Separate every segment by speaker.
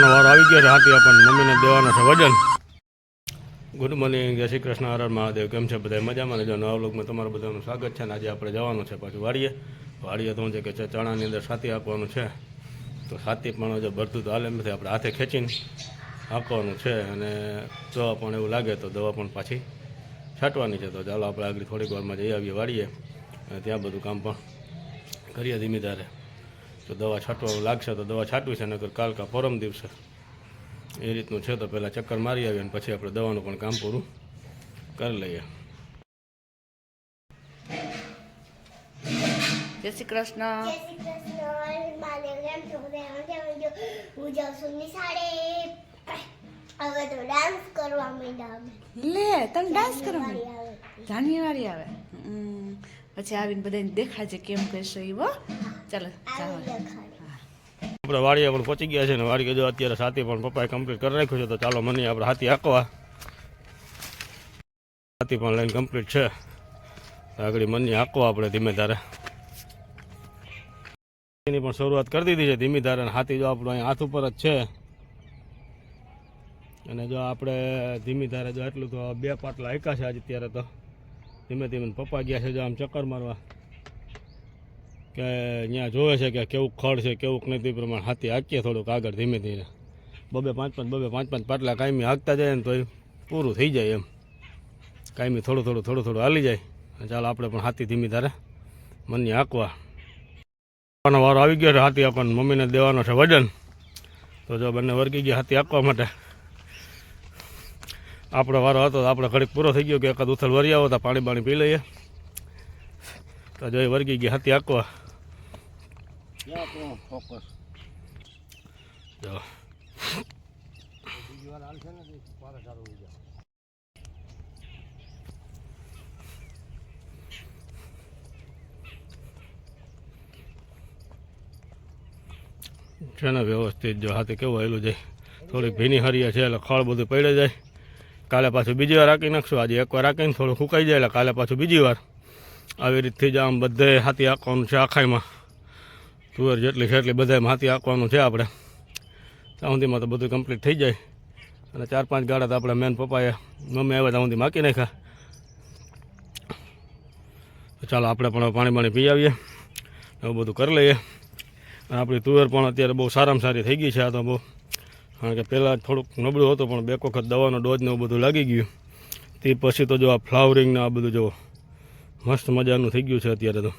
Speaker 1: વારો આવી ગયો છે હાથી આપણને મમ્મીને દેવાનો છે વજન. ગુડ મોર્નિંગ, જય શ્રી કૃષ્ણ, હર હર મહાદેવ. કેમ છે બધા? મજામાં? જો નવા વ્લોગમાં તમારું બધાનું સ્વાગત છે. અને આજે આપણે જવાનું છે પાછું વાડીએ તો છે કે ચણાની અંદર છાતી આપવાનું છે. તો છાતી પણ જો ભરતું તો હાલે નથી, આપણે હાથે ખેંચીને આપવાનું છે. અને દવા પણ એવું લાગે તો દવા પણ પાછી છાંટવાની છે. તો ચાલો આપણે આગળ થોડીક વારમાં જઈ આવીએ વાડીએ અને ત્યાં બધું કામ પણ કરીએ ધીમી ધારે. તો દવા છાંટવાનું લાગશે તો દવા છાંટવી છે, નકર કાલ કા પરમ દિવસે એ રીતનું છે. તો પહેલાં ચક્કર મારી આવીએ અને પછી આપણે દવાનું પણ કામ પૂરું કરી લઈએ.
Speaker 2: જય શ્રી કૃષ્ણ.
Speaker 3: હું જાઉં છું નિશાળે. હવે તો ડાન્સ કરવા માંડ્યા અમે.
Speaker 2: લે તમે ડાન્સ કરો? જાન્યુઆરી આવે પછી આવીને બધાને દેખાડજે કેમ કરશો એ. હો ચાલો ચાલો.
Speaker 1: આપણે વાડીએ પણ પહોંચી ગયા છે ને વાડીએ જો અત્યારે સાથી પણ પપ્પાએ કમ્પ્લીટ કરી રાખ્યું છે. તો ચાલો મને આપણે હાથી હાંકવા. હાથી પણ લાઈન કમ્પ્લીટ છે. આગળ મની હાંકવા આપણે ધીમે ધારે એની પણ શરૂઆત કરી દીધી છે ધીમી ધારે. હાથી જો આપણું અહીં હાથ ઉપર જ છે. અને જો આપણે ધીમી ધારે જો એટલું તો 2 પાટલા હાંક્યા છે આજે. અત્યારે તો ધીમે ધીમે પપ્પા ગયા છે જો આમ ચક્કર મારવા કે અહીંયા જોવે છે કે કેવું ખડ છે કેવું નથી. પ્રમાણે હાથી હાંકીએ થોડુંક આગળ ધીમે ધીમે 2-5 પાટલા કાયમી હાંકતા જાય ને તો એ પૂરું થઈ જાય. એમ કાયમી થોડું થોડું હાલી જાય. ચાલો આપણે પણ હાથી ધીમી ધારે મની હાંકવા. વારો આવી ગયો છે હાથી આપણને મમ્મીને દેવાનો છે વજન. તો જો બંને વર્ગી ગયા હાથી હાંકવા માટે. આપણો વારો હતો તો આપણે ઘડીક પૂરો થઈ ગયો કે એકાદ ઉથલ વરી આવો તો પાણી બાણી પી લઈએ. તો જો એ વર્ગી ગયા હાથી હાંકવા. જો છે ને વ્યવસ્થિત જો હાથે કેવું આવેલું જાય. થોડીક ભીની હરિયા છે એટલે ખળ બધું પડે જાય. કાલે પાછું બીજી વાર રાખી નાખશું. આજે એકવાર રાખીને થોડું સુકાઈ જાય એટલે કાલે પાછું બીજી વાર આવી રીતથી જ આમ બધે હાથી હાંકવાનું છે. આખાઈમાં તુવેર જેટલી છે એટલી બધામાં હાથી હાંકવાનું છે આપણે. ત્યાં સુધીમાં તો બધું કમ્પ્લીટ થઈ જાય. અને 4-5 ગાડા તો આપણે મેન પપ્પાએ મમ્મી આવ્યા ત્યાં સુધી માકી નાખ્યા. તો ચાલો આપણે પણ પાણી બાણી પી આવીએ, એવું બધું કરી લઈએ. અને આપણી તુવેર પણ અત્યારે બહુ સારામાં સારી થઈ ગઈ છે. આ તો બહુ, કારણ કે પહેલાં થોડુંક નબળું હતું પણ 2 વખત દવાનો ડોઝ ને એવું બધું લાગી ગયું. તે પછી તો જો આ ફ્લાવરિંગ ને આ બધું જો મસ્ત મજાનું થઈ ગયું છે અત્યારે તો.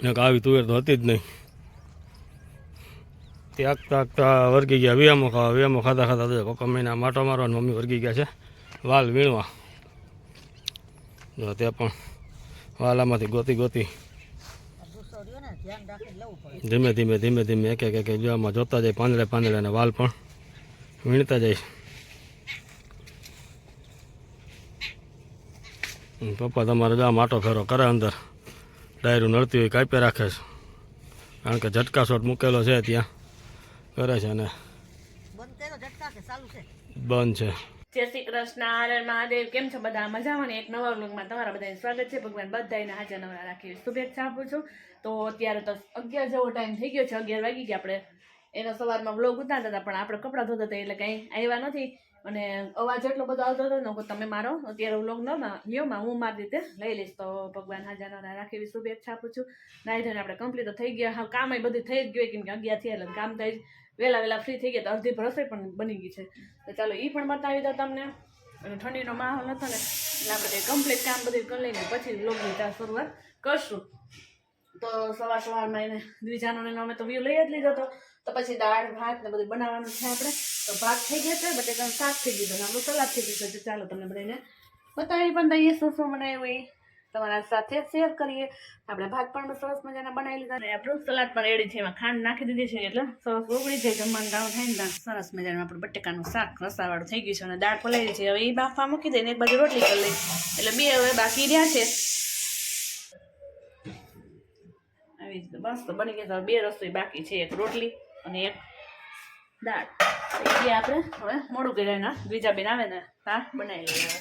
Speaker 1: આવી તુવેર તો હતી જ નહીં. તે આગતા વર્ગી ગયા વ્યામો ખાતા તો કોકા મહિના માટો મારવા મમ્મી વર્ગી ગયા છે વાલ વીણવા. જો ત્યાં પણ વાલામાંથી ગોતી ધીમે ધીમે એક જો આમાં જોતા જાય પાંદડે અને વાલ પણ વીણતા જાય. પપ્પા તમારે જો માટો ફેરો કરે અંદર ડાયરું નડતી હોય કાપી રાખે છે. કારણ કે ઝટકા શોટ મૂકેલો છે ત્યાં કરે છે અને બંધ છે.
Speaker 2: જય શ્રી કૃષ્ણ, હર હર મહાદેવ. કેમ છો બધા? મજામાં ને? એક નવા વ્લોગમાં તમારા બધાનું સ્વાગત છે. ભગવાન બધાને હાજર નવરા રાખી શુભેચ્છા આપું છું. તો અત્યારે તો 11 જેવો ટાઈમ થઈ ગયો છે. 11 વાગી ગયા. આપણે એના સવારમાં વ્લોગ ઉતારતા હતા પણ આપણે કપડાં ધોતા હતા એટલે કંઈ આવ્યા નથી. અને અવાજ એટલો બધો આવતો હતો ને તમે મારો અત્યારે વ્લોગ લ્યોમાં હું મારી રીતે લઈ લઈશ. તો ભગવાન હાજર નવરા રાખી એવી શુભેચ્છા આપું છું. નાઈ ધોઈને આપણે કમ્પ્લીટ તો થઈ ગયા. હા, કામ બધું થઈ જ ગયું કેમ કે 11 થયા એટલે કામ થઈ વહેલા ફ્રી થઈ ગયા. તો અડધી રસોઈ પણ બની ગઈ છે. તો ચાલો એ પણ બતાવી દો તમને. અને ઠંડીનો માહોલ હતો ને એટલે આપણે કમ્પ્લીટ કામ બધું કરી લઈને પછી વ્લોગની શરૂઆત કરશું. તો સવારમાં એને દ્વિજાનો અમે તો વ્યૂ લઈ જ લીધો હતો. તો પછી દાળ ભાત ને બધું બનાવવાનું છે આપણે. તો ભાત થઈ ગયા છે, બટેકાનું શાક થઈ ગયું છે, આપણું સલાડ થઈ ગયું છે. ચાલો તમને બધાને બતાવી પણ દઈએ શું બનાવ્યું એ તમારા સાથે શેર કરીએ. આપણે ભાત પણ સરસ મજાના બનાવી લીધા અને આપણું સલાડ પણ રેડી છે. એમાં ખાંડ નાખી દીધી છે એટલે સરસ ઉગળી જાય. જમવાનું ટાણું થાય ને સરસ મજાનું આપણું બટેકાનું શાક રસાવાળું થઈ ગયું છે. અને દાળ પલાળી છે. હવે એ બાફવા મૂકી દઈને એક બાજુ રોટલી કરી લઈ એટલે 2 હવે બાકી રહ્યા છે. આવી રીતે બસ તો બની ગયા. 2 રસોઈ બાકી છે, એક રોટલી અને એક દાળ. એ આપણે હવે મોડું કર્યા એના બીજા બેન આવે ને હા બનાવી લઈએ.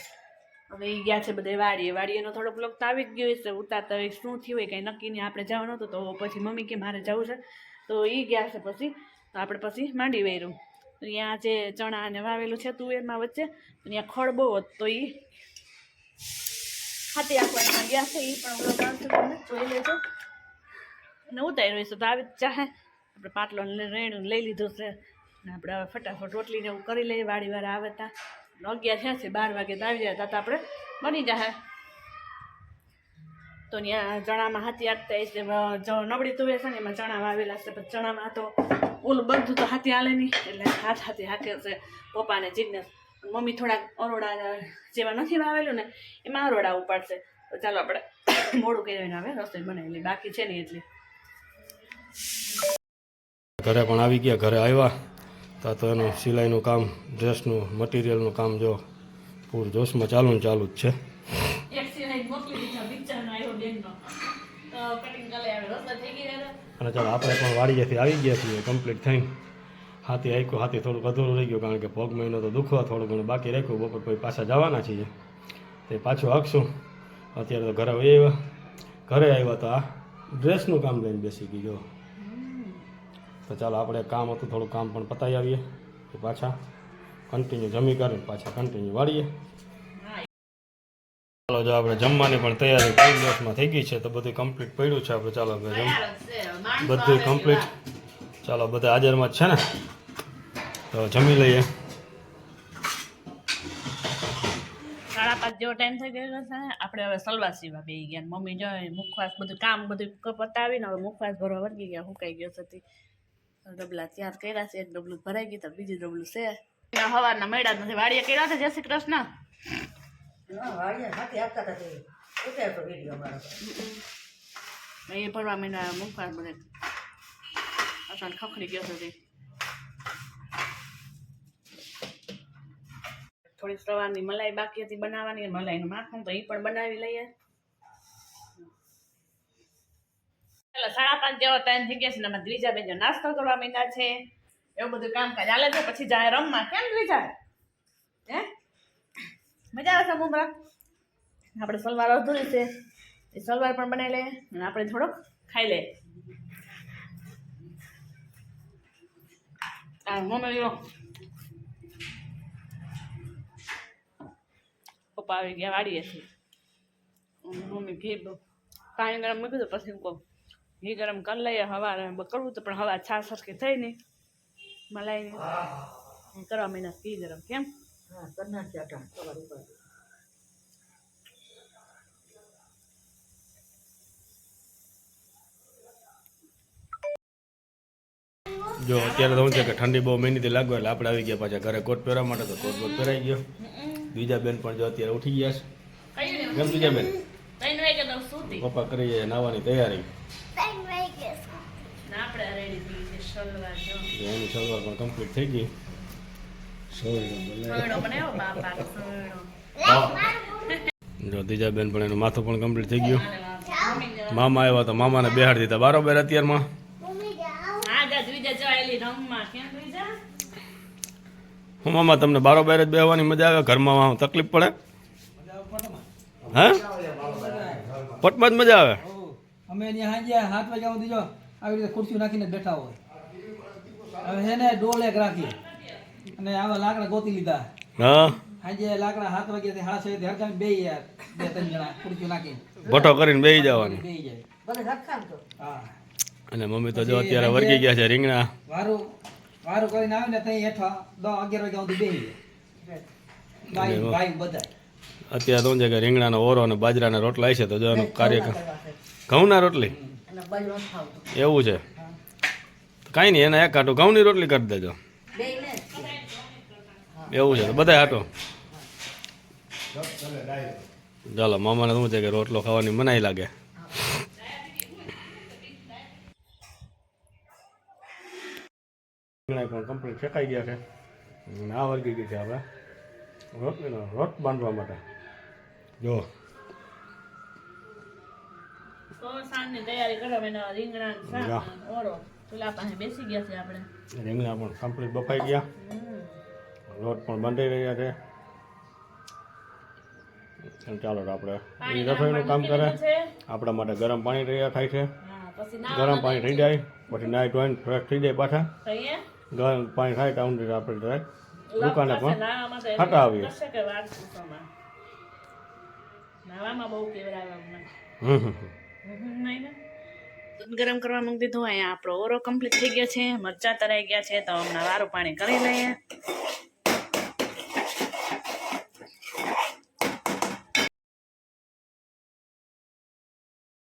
Speaker 2: હવે એ ગયા છે બધે વાડીએનો થોડોક બ્લોગ તો આવી જ ગયો છે. ઉતારતા શું થયું હોય કંઈ નક્કી નહીં. આપણે જવાનું હતું તો પછી મમ્મી કે મારે જવું છે તો એ ગયા છે પછી તો આપણે પછી માંડી વેર્યું. અહીંયા જે ચણા અને વાવેલું છે તુવેરમાં વચ્ચે અહીંયા ખડ બહુ હતું તો એ હાથી આપવાના ગયા છે એ પણ ઓલો ચાલશે તમને જોઈ લેજો અને ઉતારી રહીશું તો આવી જ ચાહે આપણે પાટલો રેણું લઈ લીધું છે ને આપણે હવે ફટાફટ રોટલીને એવું કરી લઈએ વાડી વાર આવે ત્યાં 11 થયા છે 12 વાગે તો આવી જાય તો આપણે બની જાય. તો ત્યાં ચણામાં હાથી આપતા છે જો નબળી તુવેર છે ને એમાં ચણા વાવેલા છે પણ ચણામાં તો ઓલું બધું તો હાથી હાલે નહીં એટલે હાથી હાકે છે પપ્પાને જિજ્ઞેસ. મમ્મી થોડાક અરોડા જેવા નથી વાવેલું ને એમાં અરોડા ઉપાડશે તો ચાલો આપણે મોડું કરીને હવે રસોઈ બનાવી લઈએ બાકી છે ને એટલે
Speaker 1: ઘરે પણ આવી ગયા. ઘરે આવ્યા તો એનું સિલાઈનું કામ ડ્રેસનું મટીરિયલનું કામ જો પૂર જોશમાં ચાલુ જ છે.
Speaker 2: એક સિલાઈ મોકલી દીધા પિક્ચરનો આવ્યો બેનનો તો કટિંગ કરી આવે રસોઈ થઈ ગઈ હવે.
Speaker 1: અને ચાલો આપણે પણ વાડીએથી આવી ગયા છીએ કમ્પ્લીટ થઈને. હાથી આપ્યું હાથી થોડુંક અધૂરું રહી ગયું કારણ કે પગ મહિનો તો દુખવા થોડું ઘણું બાકી રાખ્યું. બપોર પછી પાછા જવાના છીએ તે પાછું હાંકશું. અત્યારે તો ઘરે આવ્યા તો આ ડ્રેસનું કામ લઈને બેસી ગયો. તો ચાલો આપણે કામ હતું થોડું કામ પણ પતાવી આવીએ તો પાછા કન્ટિન્યુ જમી કરીને પાછા કન્ટિન્યુ વાળીએ. ચાલો જો આપણે જમવાની પણ તૈયારી 5 દિવસમાં થઈ ગઈ છે તો બધું કમ્પ્લીટ પડ્યું છે. આપણે ચાલો બધું કમ્પ્લીટ. ચાલો બધા હાજરમાં જ છે ને તો જમી લઈએ.
Speaker 2: 5:30 જેવો ટાઈમ થઈ ગયો છે. આપણે હવે સલવાર સીવા બેસી ગયા. મમ્મી જો મુખવાસ બધું કામ બધું પતાવીને હવે મુખવાસ ભરવા વળગી ગયા. હુકાઈ ગયો છે ડબલા તૈયાર કર્યા છે. એક ડબલું ભરાઈ ગયું તો બીજું ડબલું છે સવારના મળ્યા જ નથી. વાડીએ કર્યા હતા. જય શ્રી કૃષ્ણ. એ ભરવા મહિના મુખવાસ બધે અસાન ખખડી ગયો છે. થોડી સવારની મલાઈ બાકી હતી બનાવવાની મલાઈનું માખણ તો એ પણ બનાવી લઈએ. ચાલો 5:30 જેવો ટાઈમ થઈ ગયા છે ને અમે દ્વિજા બેન નાસ્તો કરવા માંડ્યા છે. એવું બધું કામકાજ ચાલે છે. પછી જાય રમવા. કેમ દ્વિજા હે મજા આવે છે મુમરા? આપણે સલવાર અધૂરી છે એ સલવાર પણ બનાવી લઈએ અને આપણે થોડોક ખાઈ લઈએ. મમ્મી પપ્પા આવી ગયા વાડીએ છે. મમ્મી ઘી પાણી ગરમ મૂકી દો પછી કહું ઘી ગરમ કરી લઈએ. હવારે કરવું તો પણ હવા છાશ સરખી થઈ નહીં મલાઈની કરવા મહિના ઘી ગરમ કેમ
Speaker 1: જો અત્યારે તો શું છે કે ઠંડી બહુ મહિનાથી લાગવા એટલે આપણે આવી ગયા પાછા ઘરે કોટ પહેરવા માટે તો કોટ પહેરાઈ ગયો. બીજા બેન પણ જો અત્યારે ઉઠી ગયા છે. કેમ બીજા બેન? પપ્પા કરી જાય નાવાની તૈયારી. એની સલવાર પણ કમ્પ્લીટ થઈ ગઈ. જો બીજા બેન પણ એનું માથું પણ કમ્પ્લીટ થઈ ગયું. મામા આવ્યા તો મામાને બેહાડી દીધા બરાબર અત્યારમાં. હું મામા તમને બારોબાર જ બેહવાની મજા આવે? ઘરમાં તકલીફ પડે? હા પટમાં જ મજા આવે.
Speaker 4: અમે અહીંયા 7 વાગ્યા સુધી જો આવી રીતે ખુરશી નાખીને બેઠા હોય. હવે છે ને ડોલ એક રાખી અને આવા લાકડા ગોતી લીધા.
Speaker 1: હા
Speaker 4: આજે લાકડા 7 વાગ્યાથી 6:30 થી હરગામ બે યાર 2-3 જણા ખુરશી નાખીને
Speaker 1: ભઠ્ઠો કરીને બેસી જવાનું.
Speaker 4: બેસી જાય હા.
Speaker 1: અને મમ્મી તો જો અત્યારે વર્ગી ગયા છે રીંગણા.
Speaker 4: વારું કરીને આવે ને ત્યાં હેઠા 10-11 વાગ્યા સુધી બેસી જાય. ભાઈ બધા
Speaker 1: અત્યારે તો છે કે રીંગણાનો ઓરો અને બાજરાના રોટલા છે તો જો એનો કાર્યક્રમ ઘઉંના રોટલી એવું છે કાંઈ નહીં એના એક હાટું ઘઉંની રોટલી કરી દેજો. એવું છે તો બધા હાટો. ચાલો મામાને શું છે કે રોટલો ખાવાની મનાઈ લાગે. રીંગણા પણ કમ્પ્લીટ શેકાઈ ગયા છે. આ વર્ગી ગઈ છે આપણે રોટલીનો રોટ બાંધવા માટે. જો
Speaker 2: તૈયારી કરવા રીંગણા ઓરો ચૂલા પાસે બેસી ગયા છે આપણે.
Speaker 1: રીંગણા પણ કમ્પ્લીટ બફાઈ ગયા. રોટ પણ બાંધી રહ્યા છે. ચાલો આપણે એ રસોઈનું કામ કરે આપણા માટે ગરમ પાણી તૈયાર થાય છે. ગરમ પાણી થઈ જાય પછી નાઈ ધોઈને ફ્રેશ થઈ જાય પાછા. ગરમ પાણી થાય ત્યાં ઊંડી આપણે ટ્રાય દુકાને પણ ખાતા આવીએ
Speaker 2: નાવામાં બહુ કેવડાવે
Speaker 1: હમ હમ
Speaker 2: ગરમ કરવા મૂકી દીધું અહીંયા આપણો ઓરો કમ્પ્લીટ થઈ ગયો છે મરચાં તરાઈ ગયા છે તો હમણાં વારું પાણી કરી લઈએ